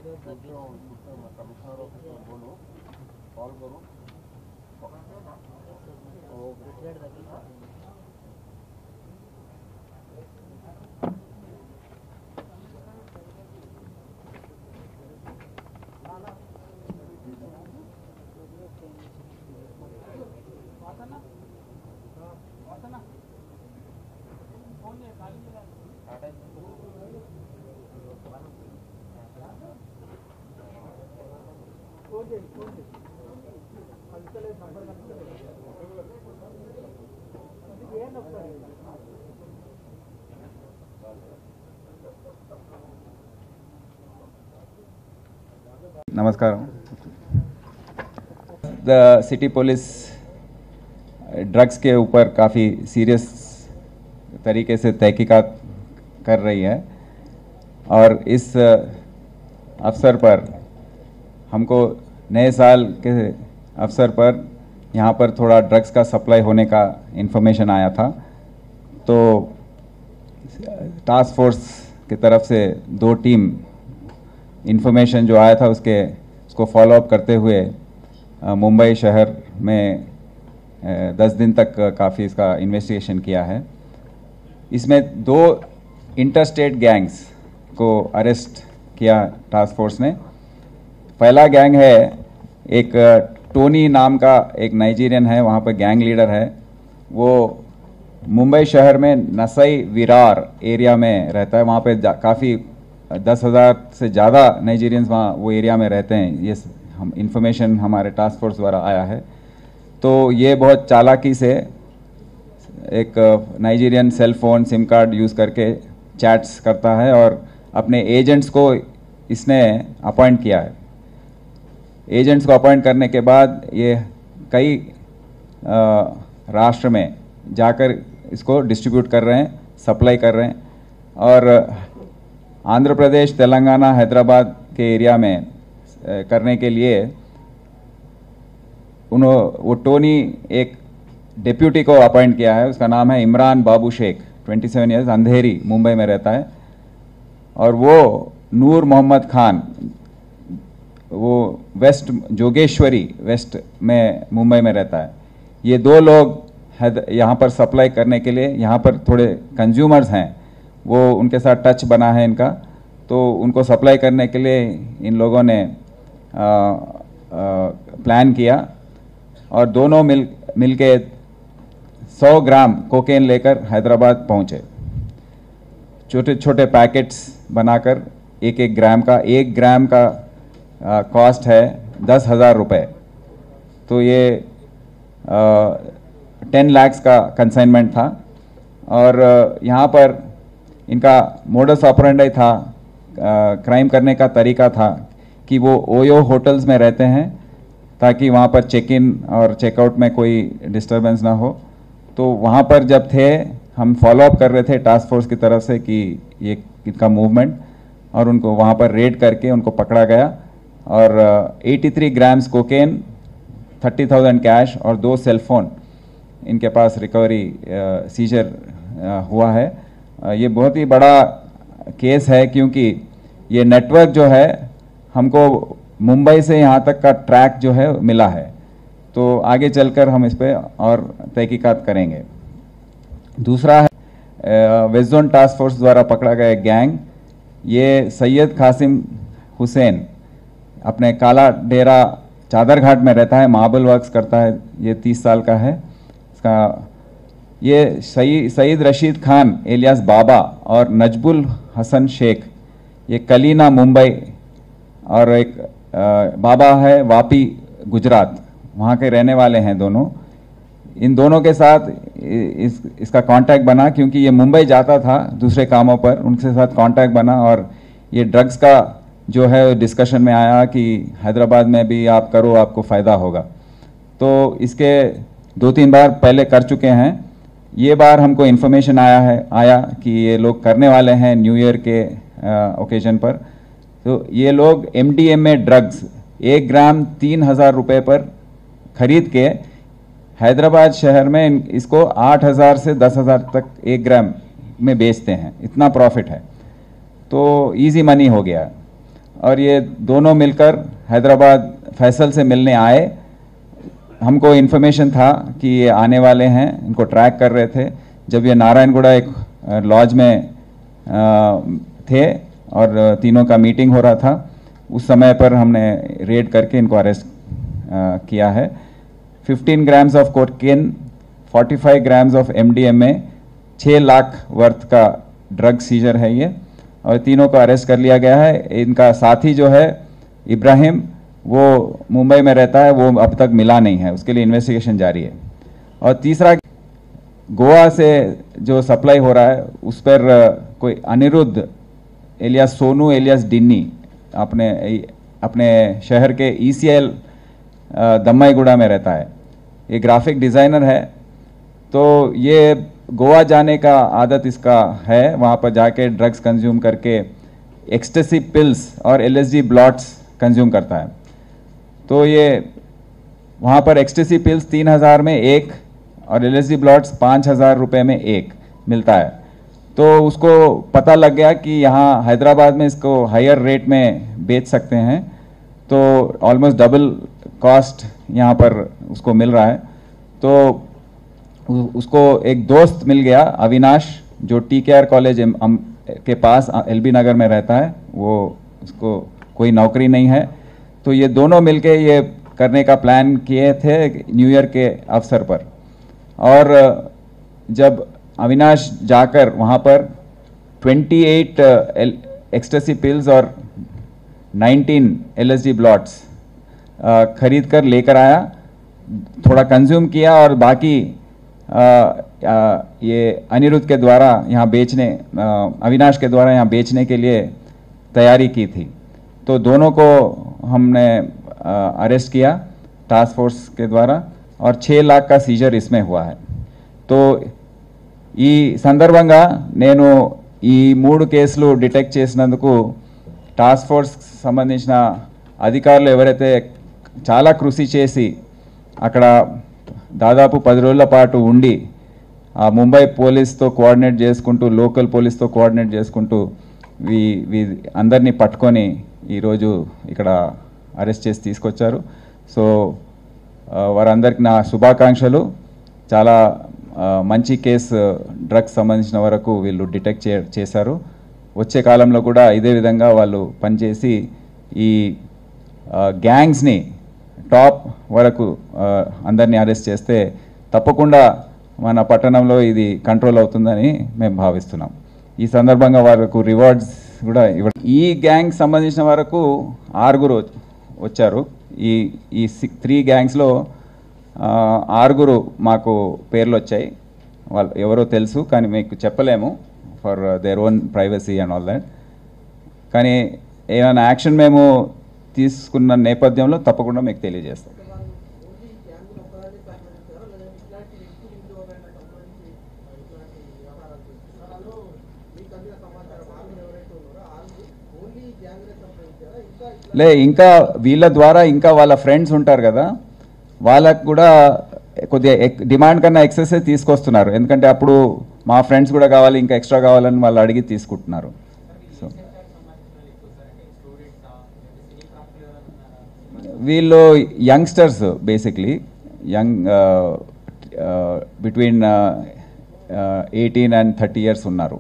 Commissioner office बोलो call करो नमस्कार। द सिटी पुलिस ड्रग्स के ऊपर काफ़ी सीरियस तरीके से तहकीकात कर रही है और इस अवसर पर हमको नए साल के अवसर पर यहाँ पर थोड़ा ड्रग्स का सप्लाई होने का इन्फॉर्मेशन आया था, तो टास्क फोर्स की तरफ से 2 टीम इन्फॉर्मेशन जो आया था उसको फॉलो अप करते हुए मुंबई शहर में 10 दिन तक काफ़ी इसका इन्वेस्टिगेशन किया है। इसमें 2 इंटरस्टेट गैंग्स को अरेस्ट किया टास्क फोर्स ने। पहला गैंग है एक टोनी नाम का एक नाइजीरियन है, वहाँ पर गैंग लीडर है। वो मुंबई शहर में नसई विरार एरिया में रहता है। वहाँ पे काफ़ी 10,000 से ज़्यादा नाइजीरियंस वहाँ वो एरिया में रहते हैं। ये हम इन्फॉर्मेशन हमारे टास्क फोर्स द्वारा आया है। तो ये बहुत चालाकी से एक Nigerian cell phone SIM card use करके चैट्स करता है और अपने एजेंट्स को इसने अपॉइंट किया है। एजेंट्स को अपॉइंट करने के बाद ये कई राष्ट्र में जाकर इसको डिस्ट्रीब्यूट कर रहे हैं, सप्लाई कर रहे हैं। और आंध्र प्रदेश, तेलंगाना, हैदराबाद के एरिया में करने के लिए वो टोनी एक डिप्यूटी को अपॉइंट किया है। उसका नाम है इमरान बाबू शेख, 27 ईयर्स, अंधेरी मुंबई में रहता है। और वो नूर मोहम्मद खान, वो वेस्ट जोगेश्वरी वेस्ट में मुंबई में रहता है। ये 2 लोग यहाँ पर सप्लाई करने के लिए, यहाँ पर थोड़े कंज्यूमर्स हैं, वो उनके साथ टच बना है इनका, तो उनको सप्लाई करने के लिए इन लोगों ने प्लान किया और दोनों मिल के 100 ग्राम कोकेन लेकर हैदराबाद पहुँचे। छोटे छोटे पैकेट्स बनाकर 1 ग्राम का कॉस्ट है 10,000 रुपये। तो ये 10 लाख का कंसाइनमेंट था। और यहाँ पर इनका मोडस ऑपरेंडी था, क्राइम करने का तरीका था कि वो ओयो होटल्स में रहते हैं ताकि वहाँ पर चेक इन और चेकआउट में कोई डिस्टरबेंस ना हो। तो वहाँ पर जब थे, हम फॉलो अप कर रहे थे टास्क फोर्स की तरफ से कि ये इनका मूवमेंट, और उनको वहाँ पर रेड करके उनको पकड़ा गया और 83 ग्राम्स कोकेन, 30,000 कैश और 2 सेलफोन इनके पास रिकवरी सीजर हुआ है। ये बहुत ही बड़ा केस है क्योंकि ये नेटवर्क जो है हमको मुंबई से यहाँ तक का ट्रैक जो है मिला है। तो आगे चलकर हम इस पर और तहकीकात करेंगे। दूसरा है वेस्ट जोन टास्क फोर्स द्वारा पकड़ा गया गैंग। ये सैयद कासिम हुसैन अपने काला डेरा चादर घाट में रहता है, मार्बल वर्क्स करता है। ये 30 साल का है। इसका ये सईद रशीद खान एलियास बाबा और नजबुल हसन शेख, ये कलीना मुंबई, और एक बाबा है वापी गुजरात, वहाँ के रहने वाले हैं दोनों। इन दोनों के साथ इसका कांटेक्ट बना क्योंकि ये मुंबई जाता था दूसरे कामों पर, उनके साथ कांटेक्ट बना और ये ड्रग्स का जो है डिस्कशन में आया कि हैदराबाद में भी आप करो, आपको फ़ायदा होगा। तो इसके 2-3 बार पहले कर चुके हैं। ये बार हमको इन्फॉर्मेशन आया कि ये लोग करने वाले हैं न्यू ईयर के ओकेजन पर। तो ये लोग MDMA ड्रग्स 1 ग्राम 3,000 रुपये पर खरीद के हैदराबाद शहर में इसको 8,000 से 10,000 तक 1 ग्राम में बेचते हैं। इतना प्रॉफिट है, तो इजी मनी हो गया। और ये दोनों मिलकर हैदराबाद फैसल से मिलने आए। हमको इन्फॉर्मेशन था कि ये आने वाले हैं, इनको ट्रैक कर रहे थे। जब ये नारायणगुड़ा एक लॉज में थे और तीनों का मीटिंग हो रहा था, उस समय पर हमने रेड करके इनको अरेस्ट किया है। 15 grams of cocaine, 45 grams of MDMA, 6 lakh worth का ड्रग सीजर है ये, और तीनों को अरेस्ट कर लिया गया है। इनका साथी जो है इब्राहिम, वो मुंबई में रहता है, वो अब तक मिला नहीं है, उसके लिए इन्वेस्टिगेशन जारी है। और तीसरा, गोवा से जो सप्लाई हो रहा है उस पर कोई अनिरुद्ध एलियास सोनू एलियास डिन्नी अपने शहर के ECL दम्माईगुड़ा में रहता है। ये ग्राफिक डिज़ाइनर है, तो ये गोवा जाने का आदत इसका है, वहाँ पर जाके ड्रग्स कंज्यूम करके एक्सटेसी पिल्स और LSD ब्लॉट्स कंज्यूम करता है। तो ये वहाँ पर एक्सटेसी पिल्स 3000 में एक और LSD ब्लॉट्स 5000 रुपये में एक मिलता है। तो उसको पता लग गया कि यहाँ हैदराबाद में इसको हायर रेट में बेच सकते हैं, तो ऑलमोस्ट डबल कॉस्ट यहाँ पर उसको मिल रहा है। तो उसको एक दोस्त मिल गया, अविनाश, जो TKR कॉलेज के पास LB नगर में रहता है। वो उसको कोई नौकरी नहीं है, तो ये दोनों मिलके ये करने का प्लान किए थे न्यू ईयर के अवसर पर। और जब अविनाश जाकर वहाँ पर 28 एक्सटेसी पिल्स और 19 LSD ब्लॉट्स खरीद कर लेकर आया, थोड़ा कंज्यूम किया और बाकी ये अनिरुद्ध के द्वारा यहाँ बेचने, अविनाश के द्वारा यहाँ बेचने के लिए तैयारी की थी। तो दोनों को हमने अरेस्ट किया टास्क फोर्स के द्वारा और 6 लाख का सीजर इसमें हुआ है। तो ఈ సందర్భంగా నేను ఈ 3 కేసులు డిటెక్ట్ చేసినందుకు టాస్క్ ఫోర్స్ సంబంధించిన అధికారులు ఎవరైతే చాలా కృషి చేసి అక్కడ దాదాపు 10 రోజుల పాటు ఉండి ఆ ముంబై పోలీస్తో కోఆర్డినేట్ చేసుకుంటూ, లోకల్ పోలీస్తో కోఆర్డినేట్ చేసుకుంటూ అందరినీ పట్టుకొని ఈరోజు ఇక్కడ అరెస్ట్ చేసి తీసుకొచ్చారు. సో వారందరికీ నా శుభాకాంక్షలు. చాలా మంచి కేసు డ్రగ్స్ సంబంధించిన వరకు వీళ్ళు డిటెక్ట్ చేశారు. వచ్చే కాలంలో కూడా ఇదే విధంగా వాళ్ళు పనిచేసి ఈ గ్యాంగ్స్ని టాప్ వరకు అందరినీ అరెస్ట్ చేస్తే తప్పకుండా మన పట్టణంలో ఇది కంట్రోల్ అవుతుందని మేము భావిస్తున్నాం. ఈ సందర్భంగా వారికి రివార్డ్స్ కూడా ఇవ్వడం. ఈ గ్యాంగ్ సంబంధించిన వరకు 6 వచ్చారు. ఈ 3 గ్యాంగ్స్లో 6 మాకు పేర్లు వచ్చాయి. వాళ్ళు ఎవరో తెలుసు, కానీ మీకు చెప్పలేము for their own privacy and all that. కానీ ఏమైనా యాక్షన్ మేము తీసుకున్న నేపథ్యంలో తప్పకుండా మీకు తెలియజేస్తాం. లే, ఇంకా వీళ్ళ ద్వారా ఇంకా వాళ్ళ ఫ్రెండ్స్ ఉంటారు కదా, వాళ్ళకు కూడా కొద్దిగా డిమాండ్ కన్నా ఎక్సెస్ తీసుకొస్తున్నారు. ఎందుకంటే అప్పుడు మా ఫ్రెండ్స్ కూడా కావాలి, ఇంకా ఎక్స్ట్రా కావాలని వాళ్ళు అడిగి తీసుకుంటున్నారు. సో వీళ్ళు youngsters, basically young, between 18 and 30 years ఉన్నారు.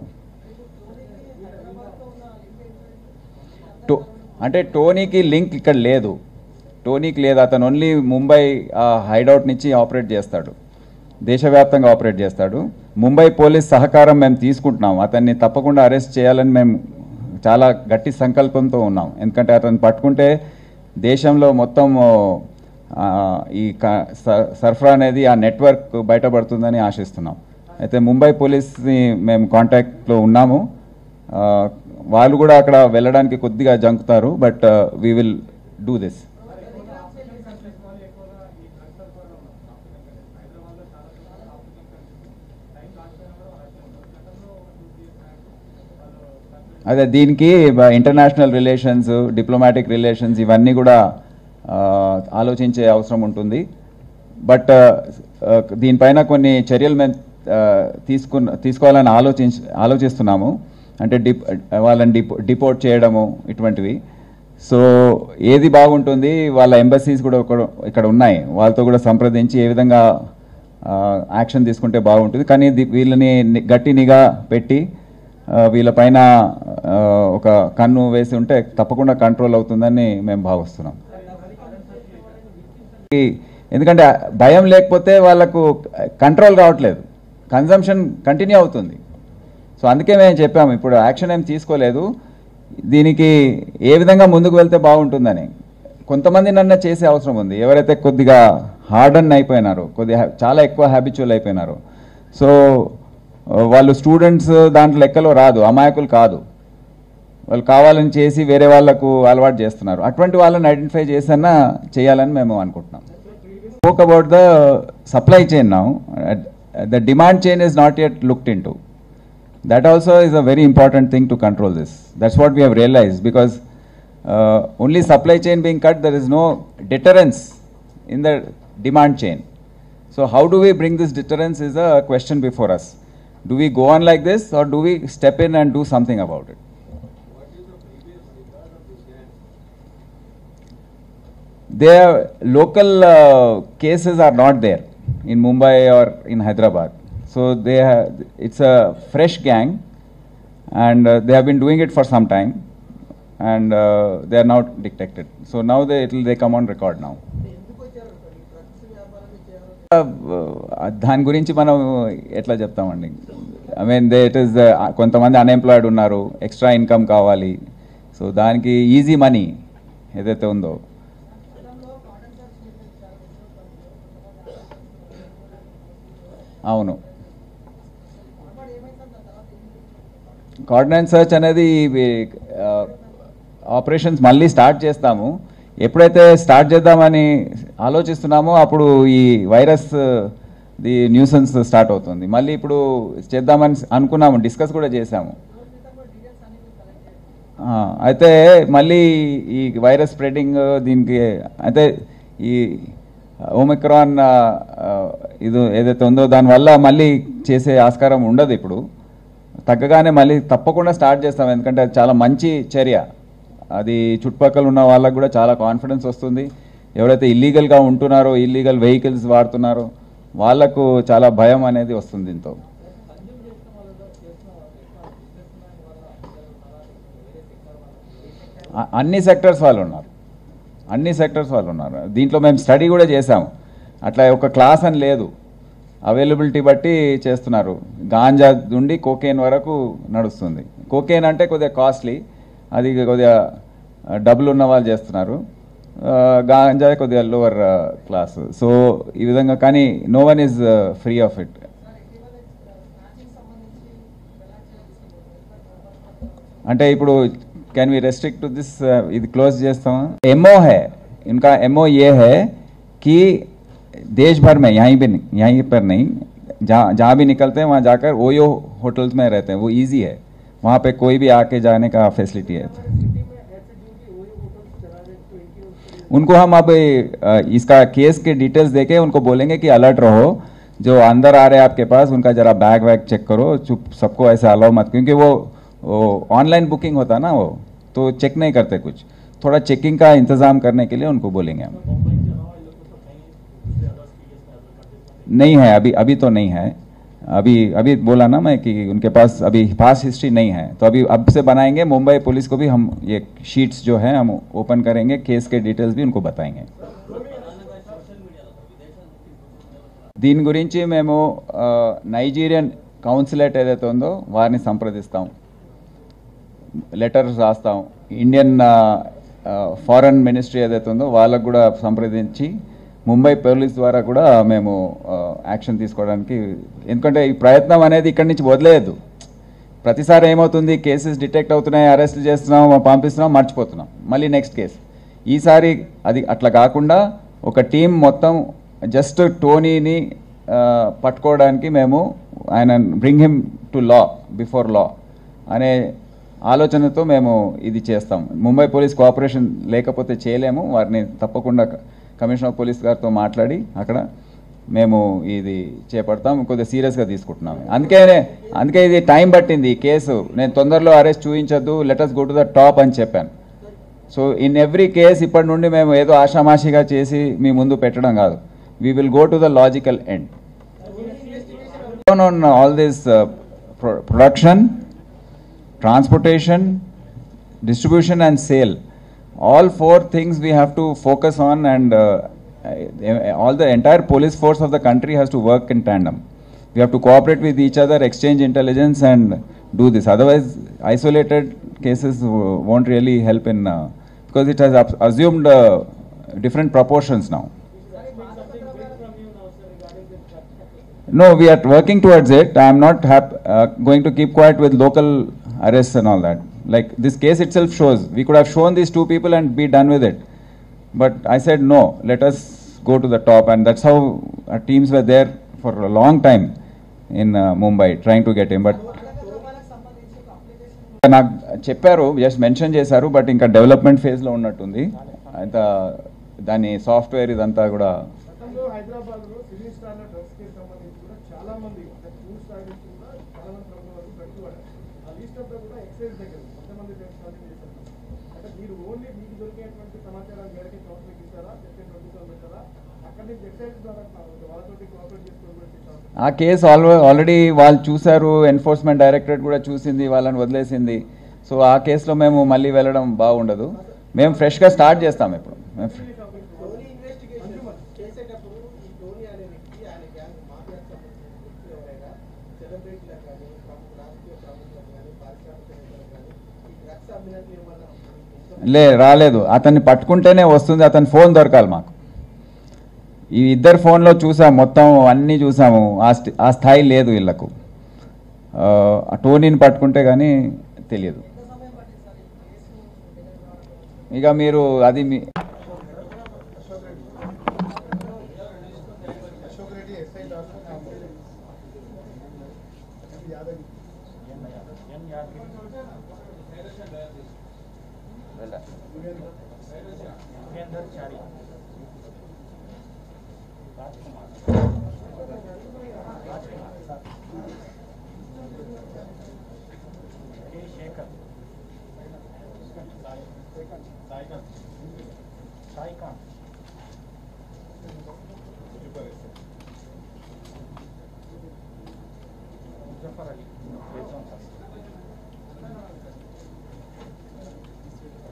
అంటే టోనీకి లింక్ ఇక్కడ లేదు, టోనీకి లేదు. అతను ఓన్లీ ముంబై హైడౌట్ నుంచి ఆపరేట్ చేస్తాడు, దేశవ్యాప్తంగా ఆపరేట్ చేస్తాడు. ముంబై పోలీస్ సహకారం మేము తీసుకుంటున్నాం. అతన్ని తప్పకుండా అరెస్ట్ చేయాలని మేము చాలా గట్టి సంకల్పంతో ఉన్నాం. ఎందుకంటే అతన్ని పట్టుకుంటే దేశంలో మొత్తం ఈ సరఫరా అనేది, ఆ నెట్వర్క్ బయటపడుతుందని ఆశిస్తున్నాం. అయితే ముంబై పోలీస్ని మేము కాంటాక్ట్లో ఉన్నాము. వాళ్ళు కూడా అక్కడ వెళ్ళడానికి కొద్దిగా జంకుతారు, but we will do this. అదే దీనికి ఇంటర్నేషనల్ రిలేషన్స్, డిప్లొమాటిక్ రిలేషన్స్ ఇవన్నీ కూడా ఆలోచించే అవసరం ఉంటుంది. బట్ దీనిపైన కొన్ని చర్యలు మేము తీసుకోవాలని ఆలోచిస్తున్నాము. అంటే వాళ్ళని డిపోర్ట్ చేయడము ఇటువంటివి. సో ఏది బాగుంటుంది వాళ్ళ ఎంబసీస్ కూడా ఇక్కడ ఉన్నాయి, వాళ్ళతో కూడా సంప్రదించి ఏ విధంగా యాక్షన్ తీసుకుంటే బాగుంటుంది. కానీ వీళ్ళని గట్టి నిఘా పెట్టి వీళ్ళపైన ఒక కన్ను వేసి ఉంటే తప్పకుండా కంట్రోల్ అవుతుందని మేము భావిస్తున్నాం. ఎందుకంటే భయం లేకపోతే వాళ్ళకు కంట్రోల్ కావట్లేదు, కన్జంప్షన్ కంటిన్యూ అవుతుంది. సో అందుకే మేము చెప్పాము, ఇప్పుడు యాక్షన్ ఏం తీసుకోలేదు, దీనికి ఏ విధంగా ముందుకు వెళ్తే బాగుంటుందని. కొంతమంది నన్ను చేసే అవసరం ఉంది, ఎవరైతే కొద్దిగా హార్డన్ అయిపోయినారో, కొద్దిగా చాలా ఎక్కువ హ్యాబిచువల్ అయిపోయినారో. సో వాళ్ళు స్టూడెంట్స్ దాంట్లో లెక్కలో రాదు, అమాయకులు కాదు, వాళ్ళు కావాలని చేసి వేరే వాళ్ళకు అలవాటు చేస్తున్నారు. అటువంటి వాళ్ళని ఐడెంటిఫై చేసన్నా చేయాలని మేము అనుకుంటున్నాం. Spoke about the supply chain now. The demand chain is not yet looked into. That also is a very important thing to control this. That's what we have realized, because only supply chain being cut, there is no deterrence in the demand chain. So how do we bring this deterrence is a question before us. Do we go on like this, or do we step in and do something about it? Their local cases are not there in Mumbai or in Hyderabad. So it's a fresh gang, and they have been doing it for some time, and they are now detected. So now they come on record now. దాని గురించి మనం ఎట్లా చెప్తామండి? I mean it is కొంతమంది unemployed ఉన్నారు, extra income కావాలి, so దానికి easy money ఏదైతే ఉందో. అవును, కార్డినెన్స్ సర్చ్ అనేది ఆపరేషన్స్ మళ్ళీ స్టార్ట్ చేస్తాము. ఎప్పుడైతే స్టార్ట్ చేద్దామని ఆలోచిస్తున్నామో అప్పుడు ఈ వైరస్ ది న్యూసెన్స్ స్టార్ట్ అవుతుంది. మళ్ళీ ఇప్పుడు చేద్దామని అనుకున్నాము, డిస్కస్ కూడా చేశాము. అయితే మళ్ళీ ఈ వైరస్ స్ప్రెడింగ్ దీనికి అయితే ఈ ఓమిక్రాన్ ఇది ఏదైతే ఉందో దానివల్ల మళ్ళీ చేసే ఆస్కారం ఉండదు. ఇప్పుడు తగ్గగానే మళ్ళీ తప్పకుండా స్టార్ట్ చేస్తాం, ఎందుకంటే అది చాలా మంచి చర్య. అది చుట్టుపక్కల ఉన్న వాళ్ళకు కూడా చాలా కాన్ఫిడెన్స్ వస్తుంది. ఎవరైతే ఇల్లీగల్గా ఉంటున్నారో, ఇల్లీగల్ వెహికల్స్ వాడుతున్నారో వాళ్లకు చాలా భయం అనేది వస్తుంది. దీంతో అన్ని సెక్టర్స్ వాళ్ళు ఉన్నారు, దీంట్లో మేము స్టడీ కూడా చేసాము. అట్లా ఒక క్లాస్ అని లేదు, అవైలబిలిటీ బట్టి చేస్తున్నారు. గాంజా నుండి కోకేన్ వరకు నడుస్తుంది. కోకేన్ అంటే కొద్దిగా కాస్ట్లీ, అది కొద్దిగా డబ్బులు ఉన్న వాళ్ళు చేస్తున్నారు. గాంజా కొద్దిగా లోవర్ క్లాస్. సో ఈ విధంగా, కానీ no one is free of it. అంటే ఇప్పుడు can we restrict to this, ఇది क्लोज చేస్తాం. एमओ है इनका, एमओ ये है कि देश भर में यहीं पर नहीं, जहाँ भी निकलते हैं वहाँ जाकर ओयो होटल्स में रहते हैं, वो इजी है, वहाँ पे कोई भी आके जाने का फैसिलिटी है. उनको हम अब इसका केस के डिटेल्स देके उनको बोलेंगे कि अलर्ट रहो, जो अंदर आ रहे हैं आपके पास उनका जरा बैग वैग चेक करो, चुप सबको ऐसे अलाउ मत, क्योंकि वो ऑनलाइन बुकिंग होता ना, वो तो चेक नहीं करते कुछ. थोड़ा चेकिंग का इंतज़ाम करने के लिए उनको बोलेंगे हम. नहीं है अभी तो नहीं है. अभी बोला ना मैं कि उनके पास अभी पास हिस्ट्री नहीं है, तो अभी अब से बनाएंगे. मुंबई पुलिस को भी हम ये शीट्स जो है हम ओपन करेंगे, केस के डिटेल्स भी उनको बताएंगे. దీని గురించి మేము నైజీరియన్ కౌన్సిలేట్ ఏదైతే ఉందో వారిని సంప్రదిస్తాం, లెటర్స్ రాస్తాం. ఇండియన్ ఫారెన్ మినిస్ట్రీ ఏదైతే ఉందో వాళ్ళకు కూడా సంప్రదించి ముంబై పోలీస్ ద్వారా కూడా మేము యాక్షన్ తీసుకోవడానికి, ఎందుకంటే ఈ ప్రయత్నం అనేది ఇక్కడి నుంచి వదిలేయద్దు. ప్రతిసారి ఏమవుతుంది, కేసెస్ డిటెక్ట్ అవుతున్నాయి, అరెస్ట్ చేస్తున్నాం, పంపిస్తున్నాం, మర్చిపోతున్నాం, మళ్ళీ నెక్స్ట్ కేసు. ఈసారి అది అట్లా కాకుండా ఒక టీం మొత్తం జస్ట్ టోనీని పట్టుకోవడానికి మేము ఆయన bring him to law, before law అనే ఆలోచనతో మేము ఇది చేస్తాం. ముంబై పోలీస్ కోఆపరేషన్ లేకపోతే చేయలేము. వారిని తప్పకుండా కమిషనర్ ఆఫ్ పోలీస్ గారితో మాట్లాడి అక్కడ మేము ఇది చేపడతాం. కొద్దిగా సీరియస్గా తీసుకుంటున్నాం. అందుకే ఇది టైం పట్టింది ఈ కేసు. నేను తొందరలో అరెస్ట్ చూపించద్దు, let us go to the top అని చెప్పాను. సో ఇన్ ఎవ్రీ కేస్ ఇప్పటి నుండి మేము ఏదో ఆషామాషిగా చేసి మీ ముందు పెట్టడం కాదు. We will go to the logical end. On all this production, transportation, distribution and sale, all four things we have to focus on, and all the entire police force of the country has to work in tandem. We have to cooperate with each other, exchange intelligence and do this. Otherwise, isolated cases won't really help in because it has assumed different proportions now. No, we are working towards it. I am not going to keep quiet with local arrests and all that. Like this case itself shows, we could have shown these two people and be done with it. But I said no, let us go to the top, and that's how our teams were there for a long time in Mumbai trying to get him. But నాకు చెప్పారు, just mention చేశారు, but ఇంకా development ఫేజ్లో ఉన్నట్టుంది. అంత దాని software ఇదంతా కూడా. హైదరాబాద్లో సివిల్ స్టార్ల డ్రగ్స్ కేసు సంబంధించి కూడా చాలా మంది ఫుడ్ స్టార్ కూడా చాలా మంది ప్రభుత్వం వరకు పెట్టుకోవాలి. ఆ లిస్ట్ అంతా కూడా ఎక్సైజ్ దగ్గర కొంతమంది స్టార్టింగ్ చేశారు. అంటే మీరు ఓన్లీ మీకు దొరికేటువంటి సమాచారం మేరకే కౌన్సిలింగ్ ఇస్తారా, చెప్పే ప్రభుత్వం పెట్టారా, అక్కడి నుంచి ఎక్సైజ్ ద్వారా వాళ్ళతోటి కోఆపరేట్ చేసుకొని కూడా చేస్తారు. ఆ కేసు ఆల్రెడీ వాళ్ళు చూశారు, ఎన్ఫోర్స్మెంట్ డైరెక్టరేట్ కూడా చూసింది, వాళ్ళని వదిలేసింది. సో ఆ కేసులో మేము మళ్ళీ వెళ్ళడం బాగుండదు. మేము ఫ్రెష్గా స్టార్ట్ చేస్తాం ఇప్పుడు. రాలేదు, అతన్ని పట్టుకుంటేనే వస్తుంది, అతని ఫోన్ దొరకాలి మాకు. ఈ ఇద్దరు ఫోన్లో చూసాము, మొత్తం అన్నీ చూసాము, ఆ స్థాయి లేదు వీళ్ళకు. ఆ టోనీని పట్టుకుంటే కానీ తెలియదు. ఇక మీరు అది మీ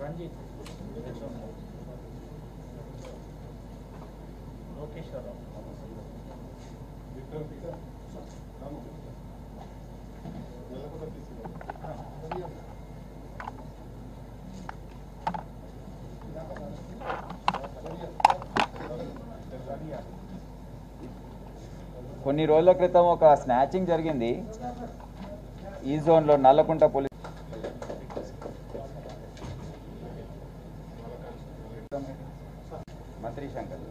రంజిత్ లోకేశ్వరరావు కొన్ని రోజుల క్రితం ఒక స్నాచింగ్ జరిగింది ఈ జోన్లో, నల్లకుంట పోలీస్ మంత్రి శంకర్.